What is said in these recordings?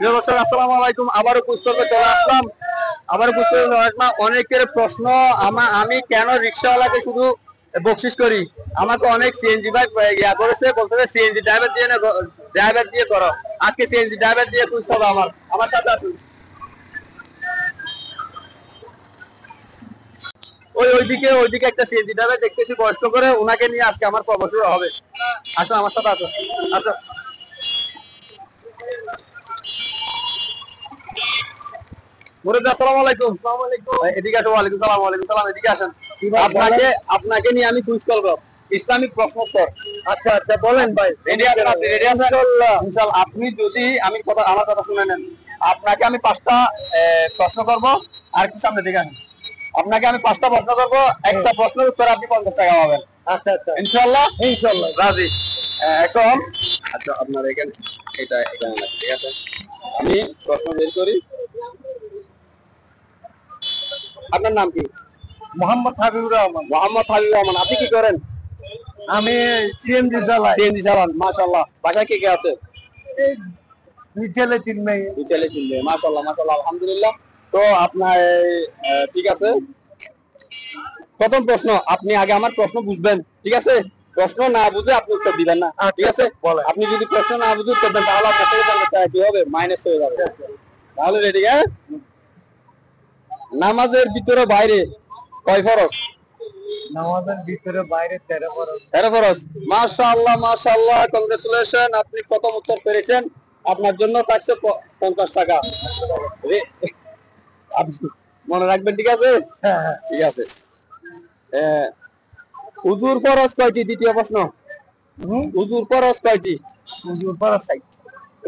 দর্শক আসসালামু আলাইকুম, আবারও পুস্তকে চলে আসলাম। অনেকের প্রশ্ন, আমি কেন রিক্সাওয়ালাকে শুধু বকশিস করি? আমাকে অনেক সিএনজি ভাই ইয়া করেছে, বলতে সিএনজি ড্রাইভার দিয়ে না, ড্রাইভার দিয়ে করো। আজকে সিএনজি ড্রাইভার দিয়ে খুঁজতে হবে। আমার সাথে আসুন। ওইদিকে একটা সিএনজি ড্রাইভার দেখতেছি কষ্ট করে, ওনাকে নিয়ে আজকে আমার পর্ব শুরু হবে। আসো আমার সাথে, আসো আসো। মুরব্বি আসসালামু আলাইকুম। এদিকে আসো। ওয়ালাইকুম সালাম। ওয়ালাইকুম সালাম। এদিকে আসেন। আপনাকে নিয়ে আমি কুইজ করবো, ইসলামিক প্রশ্নোত্তর। আচ্ছা আচ্ছা, বলেন ভাই। রেডি আছেন? আপনি রেডি আছেন? ইনশাআল্লাহ। আপনি যদি আমার কথা শুনে নেন, আপনাকে আমি 5টা প্রশ্ন করব। আর একটু সামনে দিকে আসেন। আপনাকে আমি 5টা প্রশ্ন করব, একটা প্রশ্নের উত্তর আপনি 50 টাকা পাবেন। আচ্ছা আচ্ছা, ইনশাআল্লাহ। ইনশাআল্লাহ রাজি? এখন আচ্ছা, আপনার এখানে এখানে না, ঠিক আছে? আমি প্রশ্ন বের করি। আপনার নাম কি? মোহাম্মদ হাবিবুর রহমান। মোহাম্মদ হাবিবুর রহমান। আপনি কি করেন? আমি সিএনজি চালাই। সিএনজি চালান, মাশাআল্লাহ। বাসায় কে কে আছে? এই 2 ছেলে 3 মেয়ে। 2 ছেলে 3 মেয়ে, মাশাআল্লাহ মাশাআল্লাহ, আলহামদুলিল্লাহ। তো আপনার ঠিক আছে, প্রথম প্রশ্ন, আপনি আগে আমার প্রশ্ন বুঝবেন, ঠিক আছে? প্রশ্ন না বুঝে আপনি উত্তর দিবেন না, ঠিক আছে? আপনি যদি প্রশ্ন না বুঝে উত্তর দেন, তাহলে আপনার থেকে 50 টাকা কি হবে? মাইনাস হয়ে যাবে। তাহলে রেডি? হ্যাঁ। নামাজের ভিতরে বাইরে কয় ফরজ? নামাজের ভিতরে বাইরে 13 ফরজ। 13 ফরজ। মাশাআল্লাহ মাশাআল্লাহ, কংগ্রেচুলেশন, আপনি প্রথম উত্তর পেরেছেন। আপনার জন্য থাকছে 50 টাকা। আপনি মনে রাখবেন, ঠিক আছে? হ্যাঁ হ্যাঁ, ঠিক আছে। উজুর ফরজ কয়টি? দ্বিতীয় প্রশ্ন। উজুর ফরজ কয়টি? উজুর ফরজ 60।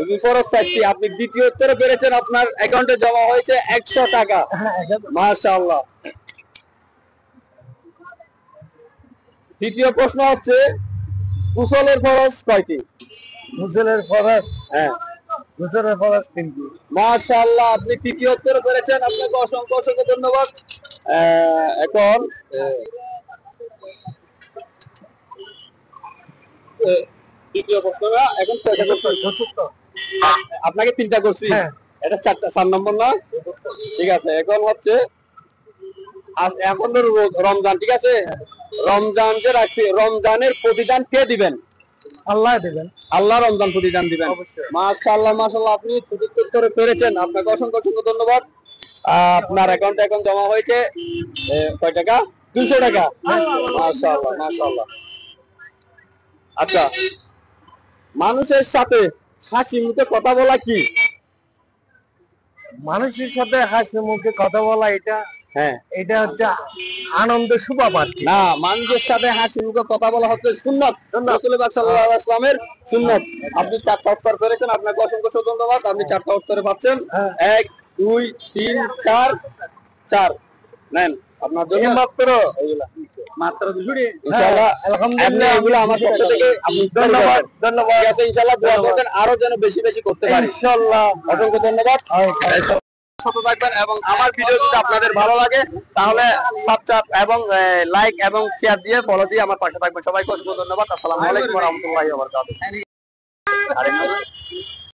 উজুর ফরজ 60টি। আপনি দ্বিতীয় উত্তরে পেরেছেন, আপনার অ্যাকাউন্টে জমা হয়েছে 100 টাকা। মাশাআল্লাহ। তৃতীয় প্রশ্ন হচ্ছে, গোসলের ফরজ কয়টি? গোসলের ফরজ, হ্যাঁ, গোসলের ফরজ 3টি। মাশাআল্লাহ, আপনি তৃতীয় উত্তরে পেরেছেন, আপনাকে অসংখ্য অসংখ্য ধন্যবাদ। এখন দ্বিতীয় প্রশ্নটা এখন কয়টা করছি? আপনাকে 3টা করছি। এটা 4 নম্বর না? ঠিক আছে। এখন হচ্ছে, এখন তো রমজান, ঠিক আছে? রমজান যে রাখছি, রমজানের প্রতিদান কে দিবেন? আল্লাহ দিবেন। আল্লাহ রমজান প্রতিদান দিবেন। অবশ্যই। মাশাআল্লাহ মাশাআল্লাহ, আপনি চতুর্থ উত্তরে পেরেছেন, আপনাকে অসংখ্য অসংখ্য ধন্যবাদ। আপনার অ্যাকাউন্টে এখন জমা হয়েছে কয় টাকা? 200 টাকা। মাশাআল্লাহ মাশাআল্লাহ। আচ্ছা, মানুষের সাথে হাসি মুখে কথা বলা কি? মানুষের সাথে হাসি মুখে কথা বলা, হ্যাঁ, এটা হচ্ছে আনন্দ সুবাপাত। না, মানুষের সাথে হাসি মুখে কথা বলা হচ্ছে সুন্নাত, রাসূলুল্লাহ সাল্লাল্লাহু আলাইহি ওয়াসাল্লামের সুন্নাত। আপনি 4টা উত্তর করেছেন, আপনাকে অসংখ্য ধন্যবাদ। আপনি 4টা উত্তরে পাচ্ছেন 1 2 3 4 4। নেন আপনার জন্য মাত্র 200 ইনশাআল্লাহ। আলহামদুলিল্লাহ, এগুলো আমার পক্ষ থেকে আপনি ধন্যবাদ। ঠিক আছে, ইনশাআল্লাহ দোয়া করবেন আরো যেন বেশি বেশি করতে পারি, ইনশাআল্লাহ। অসংখ্য ধন্যবাদ। ছোট থাকবেন, এবং আমার ভিডিও যদি আপনাদের ভালো লাগে তাহলে সাবস্ক্রাইব এবং লাইক এবং শেয়ার দিয়ে ফলো দিয়ে আমার পাশে থাকবেন। সবাইকে অসংখ্য ধন্যবাদ। আসসালামু আলাইকুম ওয়া রাহমাতুল্লাহি ওয়া বারাকাতুহু।